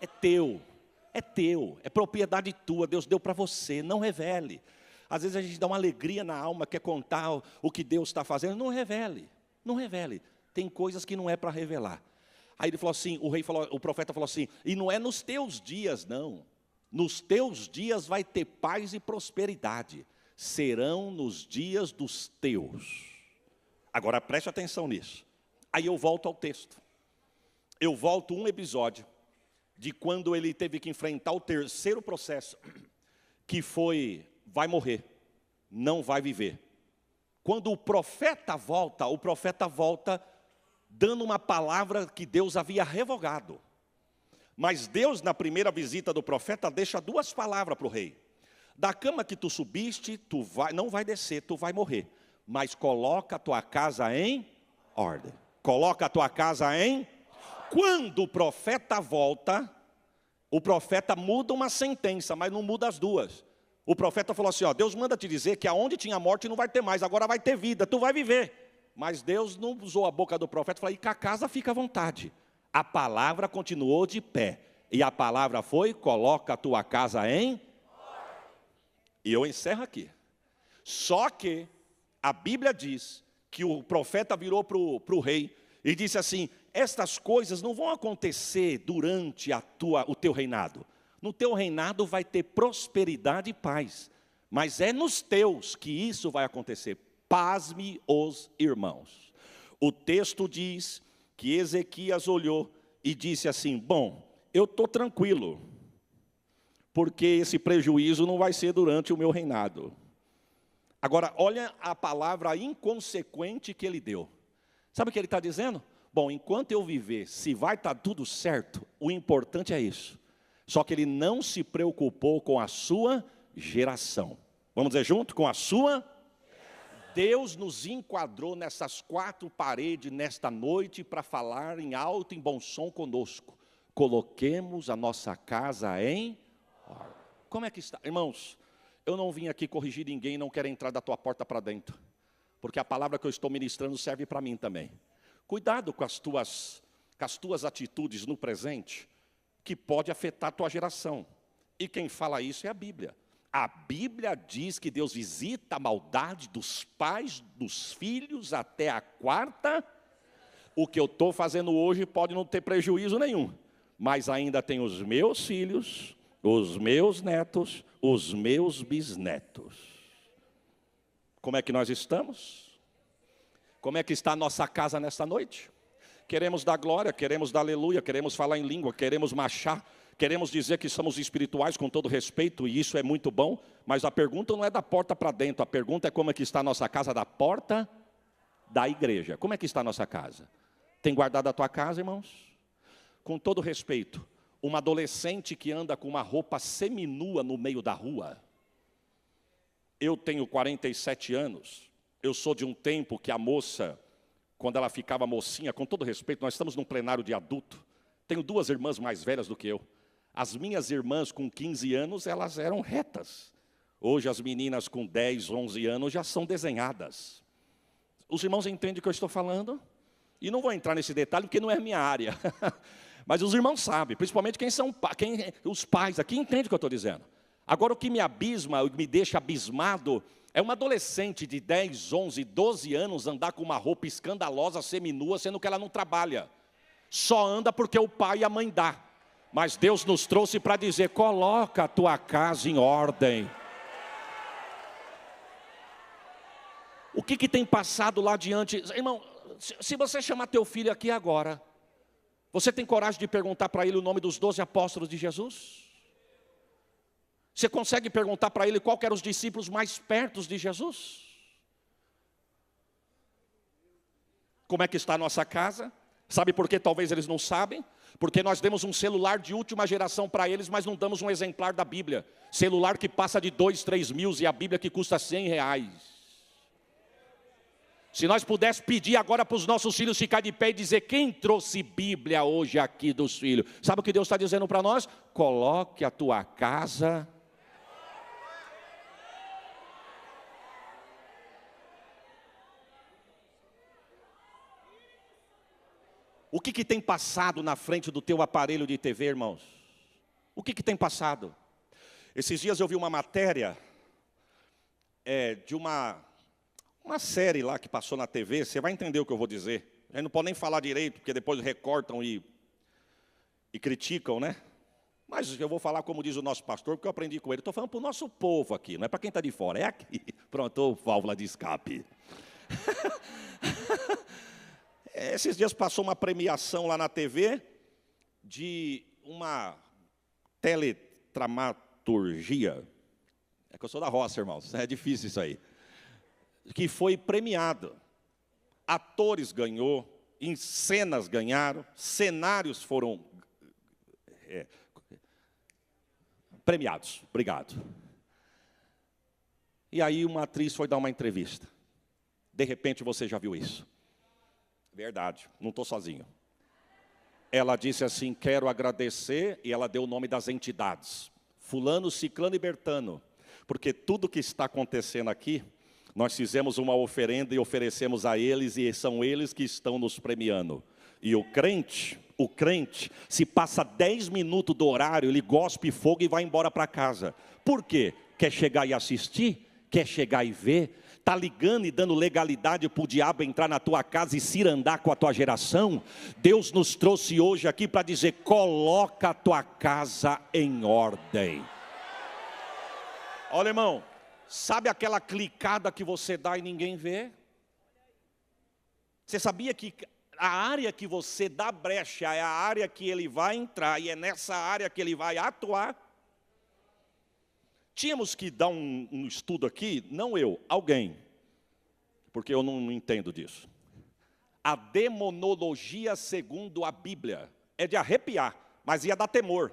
É teu, é propriedade tua, Deus deu para você, não revele. Às vezes a gente dá uma alegria na alma, quer contar o que Deus está fazendo, não revele. Tem coisas que não é para revelar. Aí ele falou assim, o profeta falou assim, e não é nos teus dias não, nos teus dias vai ter paz e prosperidade, serão nos dias dos teus. Agora preste atenção nisso. Aí eu volto ao texto. Eu volto um episódio de quando ele teve que enfrentar o terceiro processo, que foi, vai morrer, não vai viver. Quando o profeta volta dando uma palavra que Deus havia revogado. Mas Deus, na primeira visita do profeta, deixa duas palavras para o rei. Da cama que tu subiste, não vai descer, tu vai morrer. Mas coloca a tua casa em ordem. Coloca a tua casa em... Quando o profeta volta, o profeta muda uma sentença, mas não muda as duas. O profeta falou assim, Deus manda te dizer que aonde tinha morte não vai ter mais, agora vai ter vida, tu vai viver. Mas Deus não usou a boca do profeta e falou, e que a casa fica à vontade. A palavra continuou de pé. E a palavra foi, coloca a tua casa em... E eu encerro aqui. Só que a Bíblia diz que o profeta virou para o rei e disse assim, estas coisas não vão acontecer durante o teu reinado. No teu reinado vai ter prosperidade e paz. Mas é nos teus que isso vai acontecer. Pasme os irmãos. O texto diz que Ezequias olhou e disse assim, bom, eu estou tranquilo, porque esse prejuízo não vai ser durante o meu reinado. Agora, olha a palavra inconsequente que ele deu. Sabe o que ele está dizendo? Bom, enquanto eu viver, se vai estar tudo certo, o importante é isso. Só que ele não se preocupou com a sua geração. Vamos dizer junto? Com a sua... Deus nos enquadrou nessas quatro paredes nesta noite para falar em alto e bom som conosco. Coloquemos a nossa casa em ordem. Como é que está? Irmãos, eu não vim aqui corrigir ninguém, não quero entrar da tua porta para dentro. Porque a palavra que eu estou ministrando serve para mim também. Cuidado com as tuas atitudes no presente, que pode afetar a tua geração. E quem fala isso é a Bíblia. A Bíblia diz que Deus visita a maldade dos pais, dos filhos, até a quarta. O que eu estou fazendo hoje pode não ter prejuízo nenhum. Mas ainda tem os meus filhos, os meus netos, os meus bisnetos. Como é que nós estamos? Como é que está a nossa casa nesta noite? Queremos dar glória, queremos dar aleluia, queremos falar em língua, queremos marchar. Queremos dizer que somos espirituais com todo respeito, e isso é muito bom, mas a pergunta não é da porta para dentro, a pergunta é como é que está a nossa casa, da porta da igreja. Como é que está a nossa casa? Tem guardado a tua casa, irmãos? Com todo respeito, uma adolescente que anda com uma roupa seminua no meio da rua. Eu tenho 47 anos, eu sou de um tempo que a moça, quando ela ficava mocinha, com todo respeito, nós estamos num plenário de adulto, tenho duas irmãs mais velhas do que eu. As minhas irmãs com 15 anos, elas eram retas. Hoje as meninas com 10, 11 anos já são desenhadas. Os irmãos entendem o que eu estou falando? E não vou entrar nesse detalhe porque não é a minha área. Mas os irmãos sabem, principalmente os pais aqui entendem o que eu estou dizendo. Agora o que me abisma, o que me deixa abismado, é uma adolescente de 10, 11, 12 anos andar com uma roupa escandalosa, seminua, sendo que ela não trabalha. Só anda porque o pai e a mãe dá. Mas Deus nos trouxe para dizer, coloca a tua casa em ordem. O que tem passado lá adiante? Irmão, se você chamar teu filho aqui agora, você tem coragem de perguntar para ele o nome dos 12 apóstolos de Jesus? Você consegue perguntar para ele qual que eram os discípulos mais perto de Jesus? como é que está a nossa casa. Sabe por que talvez eles não sabem? Porque nós demos um celular de última geração para eles, mas não damos um exemplar da Bíblia. Celular que passa de 2, 3 mil e a Bíblia que custa R$100. Se nós pudéssemos pedir agora para os nossos filhos ficar de pé e dizer: quem trouxe Bíblia hoje aqui dos filhos? Sabe o que Deus está dizendo para nós? Coloque a tua casa. O que tem passado na frente do teu aparelho de TV, irmãos? O que tem passado? Esses dias eu vi uma matéria de uma série lá que passou na TV. Você vai entender o que eu vou dizer. A gente não pode nem falar direito, porque depois recortam e criticam, né? Mas eu vou falar como diz o nosso pastor, porque eu aprendi com ele. Estou falando para o nosso povo aqui, não é para quem está de fora, é aqui. Pronto, válvula de escape. Esses dias passou uma premiação lá na TV de uma teledramaturgia. É que eu sou da roça, irmãos, é difícil isso aí. Que foi premiado. Atores ganhou, cenas ganharam, cenários foram premiados. Obrigado. E aí uma atriz foi dar uma entrevista. De repente você já viu isso. Verdade, não estou sozinho. Ela disse assim: quero agradecer, e ela deu o nome das entidades. Fulano, Ciclano e Bertano. Porque tudo que está acontecendo aqui, nós fizemos uma oferenda e oferecemos a eles, e são eles que estão nos premiando. E o crente, se passa 10 minutos do horário, ele gospe fogo e vai embora para casa. Por quê? Quer chegar e assistir? Quer chegar e ver? Está ligando e dando legalidade para o diabo entrar na tua casa e cirandar com a tua geração? Deus nos trouxe hoje aqui para dizer: coloca a tua casa em ordem. Olha, irmão, sabe aquela clicada que você dá e ninguém vê? Você sabia que a área que você dá brecha é a área que ele vai entrar, e é nessa área que ele vai atuar? Tínhamos que dar um estudo aqui, não eu, alguém, porque eu não entendo disso. A demonologia segundo a Bíblia é de arrepiar, mas ia dar temor.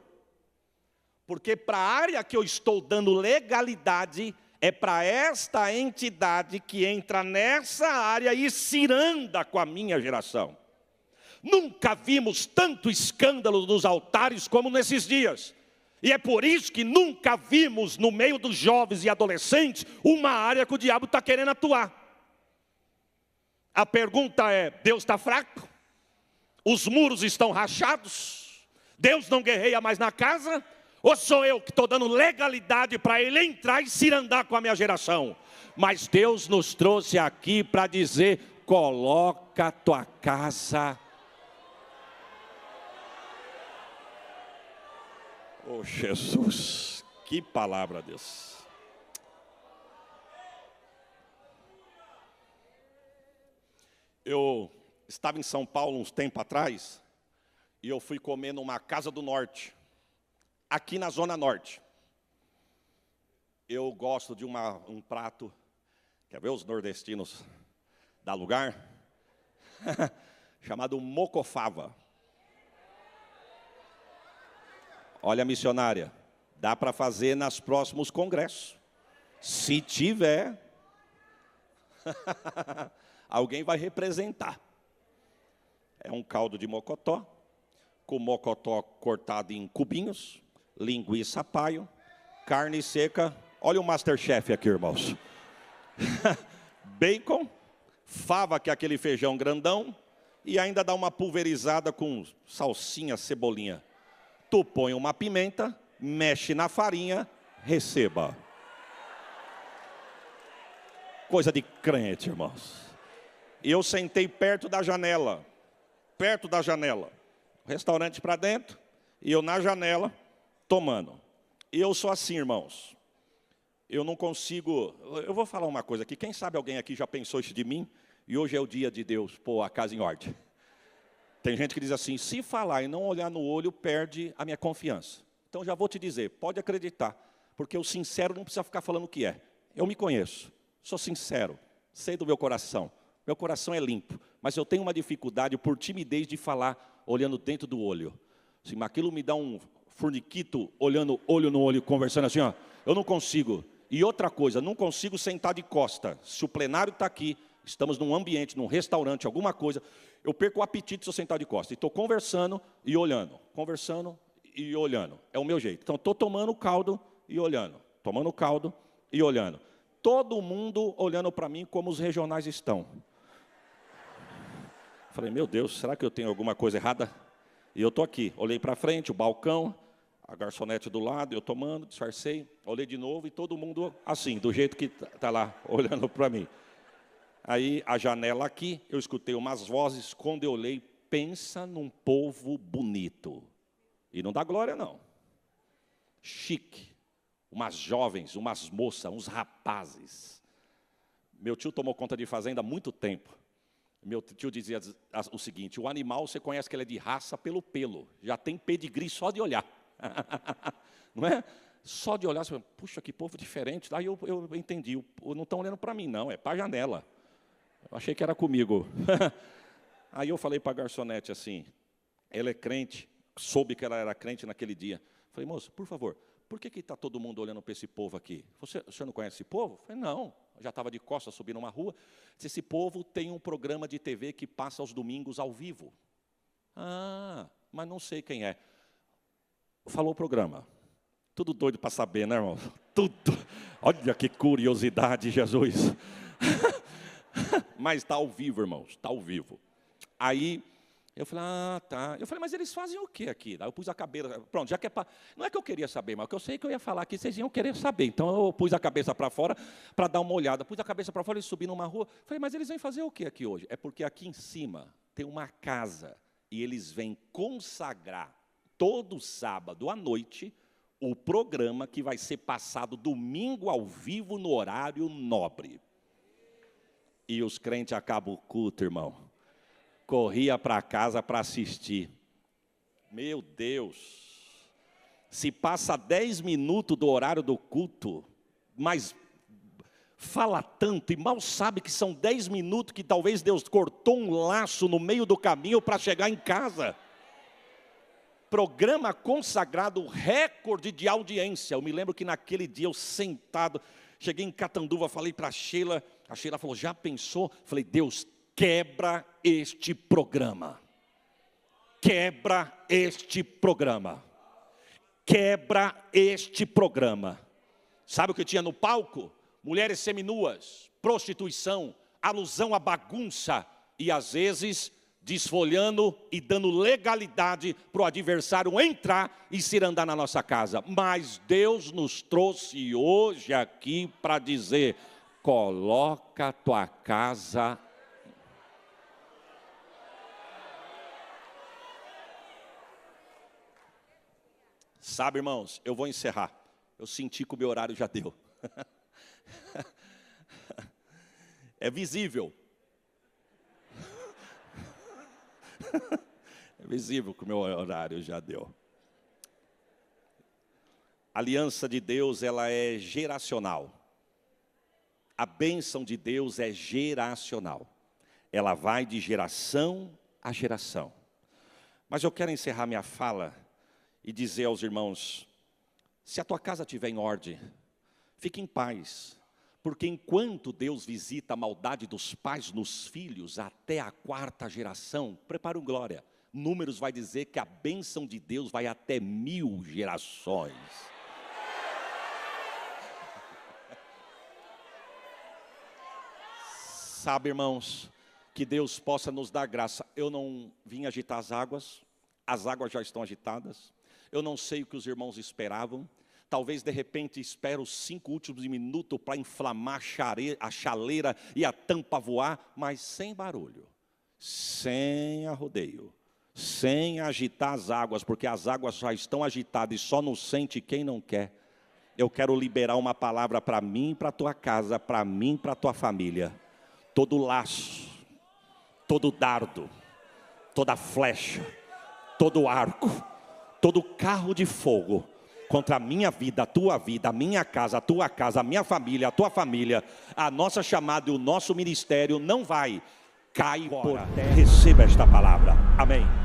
Porque para a área que eu estou dando legalidade, é para esta entidade que entra nessa área e ciranda com a minha geração. Nunca vimos tanto escândalo nos altares como nesses dias. E é por isso que nunca vimos no meio dos jovens e adolescentes uma área que o diabo está querendo atuar. A pergunta é: Deus está fraco? Os muros estão rachados? Deus não guerreia mais na casa? Ou sou eu que estou dando legalidade para ele entrar e cirandar com a minha geração? Mas Deus nos trouxe aqui para dizer: coloca a tua casa. Oh, Jesus, que palavra, Deus. Eu estava em São Paulo uns tempos atrás, e eu fui comer numa casa do norte, aqui na Zona Norte. Eu gosto de um prato, quer ver os nordestinos dá lugar? Chamado mocofava. Olha, missionária, dá para fazer nos próximos congressos. Se tiver, alguém vai representar. É um caldo de mocotó, com mocotó cortado em cubinhos, linguiça paio, carne seca. Olha o Masterchef aqui, irmãos. Bacon, fava, que é aquele feijão grandão, e ainda dá uma pulverizada com salsinha, cebolinha. Tu põe uma pimenta, mexe na farinha, receba. Coisa de crente, irmãos. E eu sentei perto da janela. Restaurante para dentro, e eu na janela, tomando. E eu sou assim, irmãos. Eu não consigo... Eu vou falar uma coisa aqui. Quem sabe alguém aqui já pensou isso de mim? E hoje é o dia de Deus pôr a casa em ordem. Tem gente que diz assim: se falar e não olhar no olho, perde a minha confiança. Então já vou te dizer, pode acreditar. Porque o sincero não precisa ficar falando o que é. Eu me conheço, sou sincero, sei do meu coração. Meu coração é limpo. Mas eu tenho uma dificuldade por timidez de falar olhando dentro do olho. Se aquilo me dá um forniquito, olhando olho no olho, conversando assim, ó, eu não consigo. E outra coisa, não consigo sentar de costa. Se o plenário está aqui, estamos num ambiente, num restaurante, alguma coisa, eu perco o apetite se eu sentar de costa. E estou conversando e olhando. Conversando e olhando. É o meu jeito. Então, estou tomando caldo e olhando. Tomando caldo e olhando. Todo mundo olhando para mim como os regionais estão. Falei, meu Deus, será que eu tenho alguma coisa errada? E eu estou aqui. Olhei para frente, o balcão, a garçonete do lado, eu tomando, disfarcei. Olhei de novo e todo mundo assim, do jeito que está lá, olhando para mim. Aí, a janela aqui, eu escutei umas vozes. Quando eu olhei, pensa num povo bonito. E não dá glória, não. Chique. Umas jovens, umas moças, uns rapazes. Meu tio tomou conta de fazenda há muito tempo. Meu tio dizia o seguinte, o animal, você conhece que ele é de raça pelo pelo. Já tem pedigree só de olhar. Não é? Só de olhar, você fala, puxa, que povo diferente. Aí eu entendi, não estão olhando para mim, não, é para a janela. Eu achei que era comigo. Aí eu falei para a garçonete assim, ela é crente, soube que ela era crente naquele dia. Falei, moço, por favor, por que está todo mundo olhando para esse povo aqui? O senhor não conhece esse povo? Falei, não, já estava de costas subindo uma rua. Esse povo tem um programa de TV que passa aos domingos ao vivo. Ah, mas não sei quem é. Falou o programa. Tudo doido para saber, né, irmão? Tudo. Olha que curiosidade, Jesus. Mas está ao vivo, irmãos, está ao vivo. Aí, eu falei, tá. Eu falei, mas eles fazem o quê aqui? Daí eu pus a cabeça, pronto, já que é para... Não é que eu queria saber, mas que eu sei que eu ia falar aqui, vocês iam querer saber. Então, eu pus a cabeça para fora para dar uma olhada. Pus a cabeça para fora e subi numa rua. Falei, mas eles vêm fazer o quê aqui hoje? É porque aqui em cima tem uma casa e eles vêm consagrar todo sábado à noite o programa que vai ser passado domingo ao vivo no horário nobre. E os crentes acabam o culto, irmão. Corria para casa para assistir. Meu Deus. Se passa 10 minutos do horário do culto, mas fala tanto e mal sabe que são 10 minutos que talvez Deus cortou um laço no meio do caminho para chegar em casa. Programa consagrado, recorde de audiência. Eu me lembro que naquele dia eu sentado, cheguei em Catanduva, falei para a Sheila falou, já pensou? Falei, Deus, quebra este programa. Quebra este programa. Quebra este programa. Sabe o que tinha no palco? Mulheres seminuas, prostituição, alusão à bagunça e às vezes desfolhando e dando legalidade para o adversário entrar e se andar na nossa casa. Mas Deus nos trouxe hoje aqui para dizer, coloca a tua casa. Sabe, irmãos, eu vou encerrar. Eu senti que o meu horário já deu. É visível. É visível que o meu horário já deu. A aliança de Deus, ela é geracional. A bênção de Deus é geracional. Ela vai de geração a geração. Mas eu quero encerrar minha fala e dizer aos irmãos, se a tua casa estiver em ordem, fique em paz. Porque enquanto Deus visita a maldade dos pais nos filhos, até a 4ª geração, prepara um glória. Números vai dizer que a bênção de Deus vai até 1000 gerações. Sabe, irmãos, que Deus possa nos dar graça. Eu não vim agitar as águas já estão agitadas. Eu não sei o que os irmãos esperavam. Talvez, de repente, espero os 5 últimos minutos para inflamar a chaleira e a tampa voar, mas sem barulho, sem arrodeio, sem agitar as águas, porque as águas já estão agitadas e só não sente quem não quer. Eu quero liberar uma palavra para mim, para a tua casa, para mim, para a tua família. Todo laço, todo dardo, toda flecha, todo arco, todo carro de fogo, contra a minha vida, a minha casa, a minha família, a tua família, a nossa chamada e o nosso ministério não vai cair por terra. Receba esta palavra. Amém.